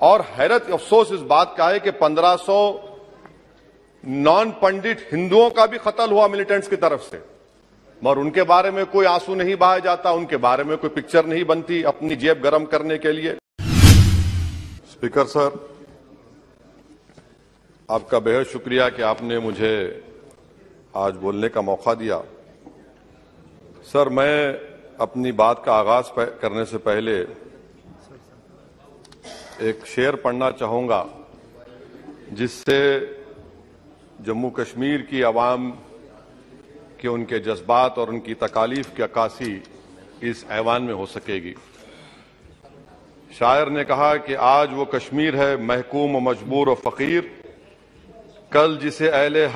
और हैरत अफसोस इस बात का है कि 1500 नॉन पंडित हिंदुओं का भी कत्ल हुआ मिलिटेंट्स की तरफ से, मगर उनके बारे में कोई आंसू नहीं बहाया जाता, उनके बारे में कोई पिक्चर नहीं बनती अपनी जेब गर्म करने के लिए। स्पीकर सर, आपका बेहद शुक्रिया कि आपने मुझे आज बोलने का मौका दिया। सर, मैं अपनी बात का आगाज करने से पहले एक शेर पढ़ना चाहूंगा जिससे जम्मू कश्मीर की आवाम के उनके जज्बात और उनकी तकालीफ की अक्कासी इस ऐवान में हो सकेगी। शायर ने कहा कि आज वो कश्मीर है महकूम व मजबूर व फकीर, कल जिसे अहले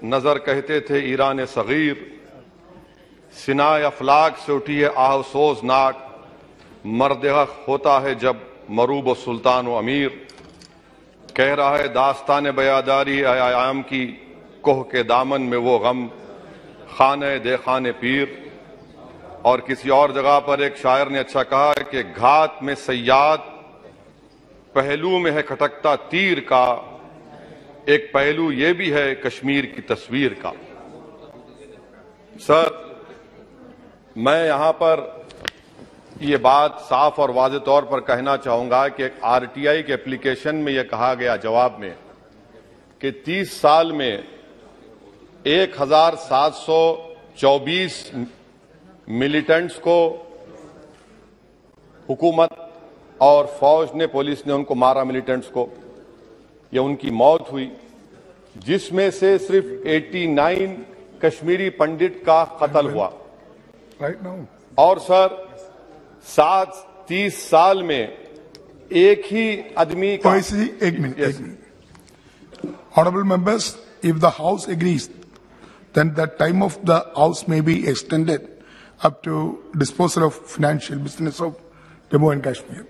नजर कहते थे ईरान सगीर, सिनाए अफलाक से उठी है आह सोजनाक, मर्द हक होता है जब मरूब व सुल्तान व अमीर, कह रहा है दास्तान बयादारी आयाम की, कोह के दामन में वो गम खाने दे खाने पीर। और किसी और जगह पर एक शायर ने अच्छा कहा कि घात में सयाद पहलू में है खटकता तीर का, एक पहलू ये भी है कश्मीर की तस्वीर का। सर, मैं यहां पर ये बात साफ और वाज़ेह तौर पर कहना चाहूंगा कि एक आरटीआई के एप्लीकेशन में यह कहा गया जवाब में कि 30 साल में 1724 मिलिटेंट्स को हुकूमत और फौज ने, पुलिस ने उनको मारा, मिलिटेंट्स को, या उनकी मौत हुई, जिसमें से सिर्फ 89 कश्मीरी पंडित का कत्ल हुआ। और सर 30 साल में एक ही आदमी का। एक minute. Honorable members, if the House agrees, then the time of the House may be extended up to disposal of financial business of Jammu and Kashmir.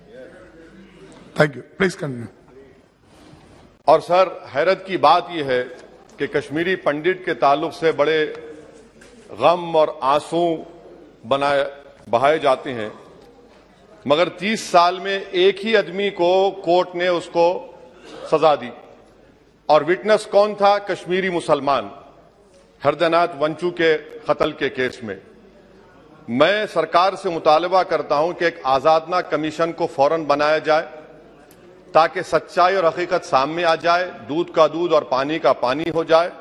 Thank you. Please continue. और sir, हैरत की बात यह है कि कश्मीरी पंडित के ताल्लुक से बड़े गम और आंसू बहाए जाते हैं, मगर 30 साल में एक ही आदमी को कोर्ट ने उसको सजा दी, और विटनेस कौन था? कश्मीरी मुसलमान हरदनाथ वंचू के कत्ल के केस में। मैं सरकार से मुतालबा करता हूं कि एक आजादना कमीशन को फौरन बनाया जाए ताकि सच्चाई और हकीकत सामने आ जाए, दूध का दूध और पानी का पानी हो जाए।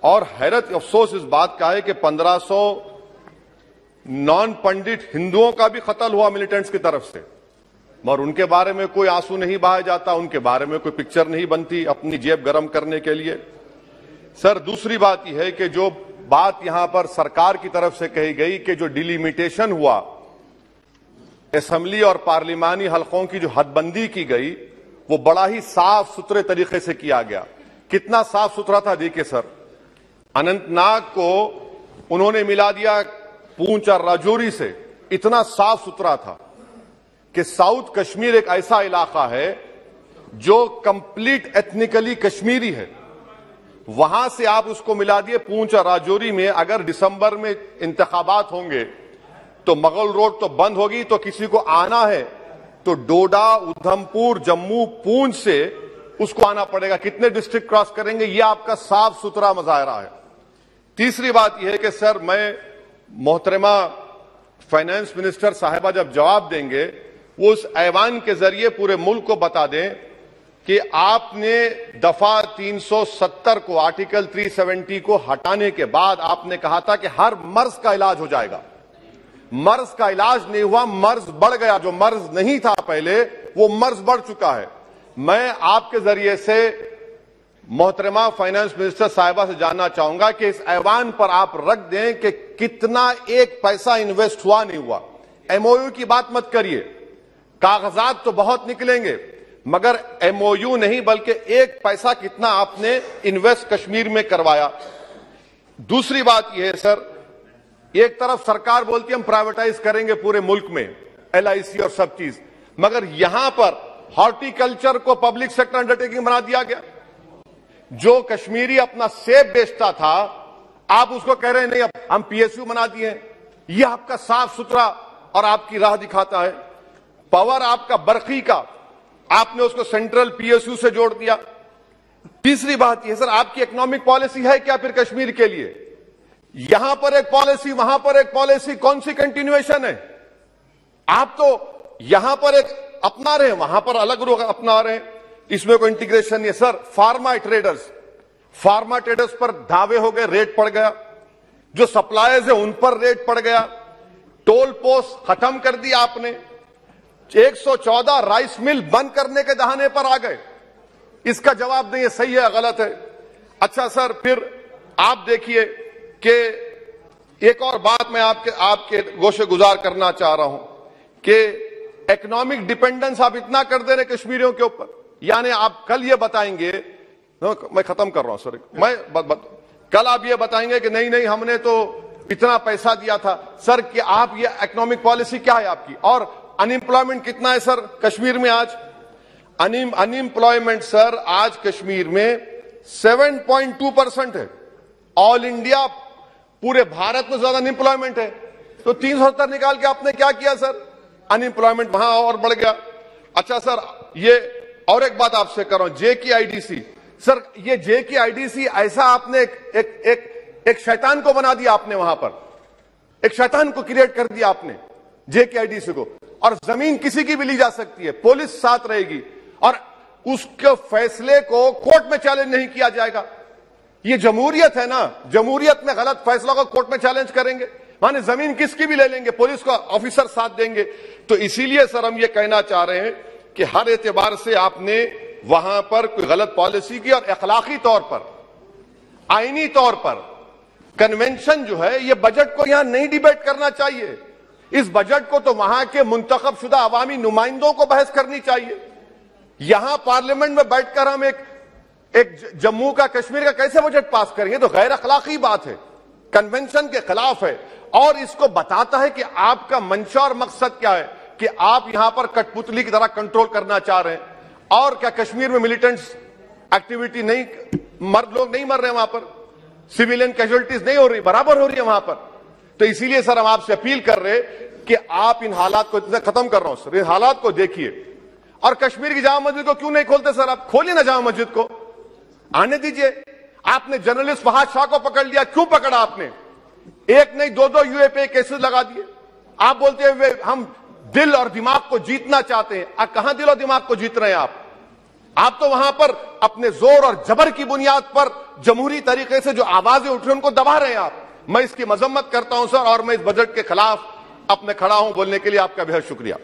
और हैरत अफसोस इस बात का है कि 1500 नॉन पंडित हिंदुओं का भी कत्ल हुआ मिलिटेंट्स की तरफ से, मगर उनके बारे में कोई आंसू नहीं बहाया जाता, उनके बारे में कोई पिक्चर नहीं बनती अपनी जेब गर्म करने के लिए। सर, दूसरी बात यह है कि जो बात यहां पर सरकार की तरफ से कही गई कि जो डिलिमिटेशन हुआ, असेंबली और पार्लिमानी हलकों की जो हदबंदी की गई, वो बड़ा ही साफ सुथरे तरीके से किया गया। कितना साफ सुथरा था देखिए सर, अनंतनाग को उन्होंने मिला दिया पूंछ और राजौरी से, इतना साफ सुथरा था कि साउथ कश्मीर एक ऐसा इलाका है जो कंप्लीट एथनिकली कश्मीरी है, वहां से आप उसको मिला दिए पूंछ और राजौरी में। अगर दिसंबर में इंतखाबात होंगे तो मुगल रोड तो बंद होगी, तो किसी को आना है तो डोडा, उधमपुर, जम्मू, पूंछ से उसको आना पड़ेगा। कितने डिस्ट्रिक्ट क्रॉस करेंगे? यह आपका साफ सुथरा मुजाहरा है। तीसरी बात यह है कि सर, मैं मोहतरमा फाइनेंस मिनिस्टर साहिबा जब जवाब देंगे, वो उस ऐवान के जरिए पूरे मुल्क को बता दें कि आपने दफा 370 को, आर्टिकल 370 को हटाने के बाद आपने कहा था कि हर मर्ज का इलाज हो जाएगा। मर्ज का इलाज नहीं हुआ, मर्ज बढ़ गया। जो मर्ज नहीं था पहले, वो मर्ज बढ़ चुका है। मैं आपके जरिए से मोहतरमा फाइनेंस मिनिस्टर साहिबा से जानना चाहूंगा कि इस ऐवान पर आप रख दें कि कितना एक पैसा इन्वेस्ट हुआ नहीं हुआ। एमओयू की बात मत करिए, कागजात तो बहुत निकलेंगे, मगर एमओयू नहीं बल्कि एक पैसा कितना आपने इन्वेस्ट कश्मीर में करवाया। दूसरी बात यह है सर, एक तरफ सरकार बोलती है हम प्राइवेटाइज करेंगे पूरे मुल्क में, एलआईसी और सब चीज, मगर यहां पर हॉर्टिकल्चर को पब्लिक सेक्टर अंडरटेकिंग बना दिया गया। जो कश्मीरी अपना सेब बेचता था, आप उसको कह रहे हैं नहीं अब हम पीएसयू बना दिए हैं। यह आपका साफ सुथरा और आपकी राह दिखाता है। पावर आपका बरकी का आपने उसको सेंट्रल पीएसयू से जोड़ दिया। तीसरी बात यह सर, आपकी इकोनॉमिक पॉलिसी है क्या फिर कश्मीर के लिए? यहां पर एक पॉलिसी, वहां पर एक पॉलिसी, कौन सी कंटिन्यूएशन है? आप तो यहां पर एक अपना रहे हैं, वहां पर अलग लोग अपना रहे हैं, इसमें कोई इंटीग्रेशन नहीं। सर फार्मा ट्रेडर्स पर दावे हो गए, रेट पड़ गया, जो सप्लायर्स है उन पर रेट पड़ गया, टोल पोस्ट खत्म कर दिया आपने, 114 राइस मिल बंद करने के दहाने पर आ गए। इसका जवाब नहीं है सही है गलत है। अच्छा सर, फिर आप देखिए कि एक और बात मैं आपके गोशे गुजार करना चाह रहा हूं कि इकोनॉमिक डिपेंडेंस आप इतना कर दे रहे कश्मीरियों के ऊपर, यानी आप कल ये बताएंगे, मैं खत्म कर रहा हूं सर, कल आप ये बताएंगे कि नहीं हमने तो इतना पैसा दिया था। सर कि आप ये इकोनॉमिक पॉलिसी क्या है आपकी? और अनएम्प्लॉयमेंट कितना है सर कश्मीर में आज? अनएम्प्लॉयमेंट सर आज कश्मीर में 7.2% है। ऑल इंडिया पूरे भारत में ज्यादा अनएम्प्लॉयमेंट है। तो 370 निकाल के आपने क्या किया सर? अनएम्प्लॉयमेंट वहां और बढ़ गया। अच्छा सर, ये और एक बात आपसे कर रहा हूं, जे की आईडीसी। सर ये जे की आईडीसी ऐसा आपने एक शैतान को बना दिया आपने, वहां पर एक शैतान को क्रिएट कर दिया आपने जे की आईडीसी को। और जमीन किसी की भी ली जा सकती है, पुलिस साथ रहेगी और उसके फैसले को कोर्ट में चैलेंज नहीं किया जाएगा। ये जमहूरियत है ना, जमहूरियत में गलत फैसलों को कोर्ट में चैलेंज करेंगे, माने जमीन किसकी भी ले लेंगे, पुलिस का ऑफिसर साथ देंगे। तो इसीलिए सर हम ये कहना चाह रहे हैं कि हर एतबार से आपने वहां पर कोई गलत पॉलिसी की और अखलाकी तौर पर, आईनी तौर पर कन्वेंशन जो है, ये बजट को यहां नहीं डिबेट करना चाहिए। इस बजट को तो वहां के मुंतखब शुदा अवामी नुमाइंदों को बहस करनी चाहिए। यहां पार्लियामेंट में बैठकर हम एक जम्मू का, कश्मीर का कैसे बजट पास करेंगे? तो गैर अखलाकी बात है, कन्वेंशन के खिलाफ है और इसको बताता है कि आपका मंशा और मकसद क्या है, कि आप यहां पर कठपुतली की तरह कंट्रोल करना चाह रहे हैं। और क्या कश्मीर में मिलिटेंट्स एक्टिविटी नहीं, लोग नहीं मर रहे वहां पर, सिविलियन कैजुअलिटीज नहीं हो रही, बराबर हो रही है वहां पर। तो इसीलिए सर हम आपसे अपील कर रहे कि आप इन हालात को, खत्म कर रहा हूं सर, इन हालात को देखिए। और कश्मीर की जामा मस्जिद को क्यों नहीं खोलते सर? आप खोलिए ना जामा मस्जिद को, आने दीजिए। आपने जर्नलिस्ट फहाद शाह को पकड़ लिया, क्यों पकड़ा आपने? एक नहीं दो यूएपीए केसेस लगा दिए। आप बोलते हैं हम दिल और दिमाग को जीतना चाहते हैं। कहां दिल और दिमाग को जीत रहे हैं आप तो वहां पर अपने जोर और जबर की बुनियाद पर जमहूरी तरीके से जो आवाजें उठ रही उनको दबा रहे हैं आप। मैं इसकी मजम्मत करता हूं सर, और मैं इस बजट के खिलाफ अपने खड़ा हूं बोलने के लिए। आपका बेहद शुक्रिया।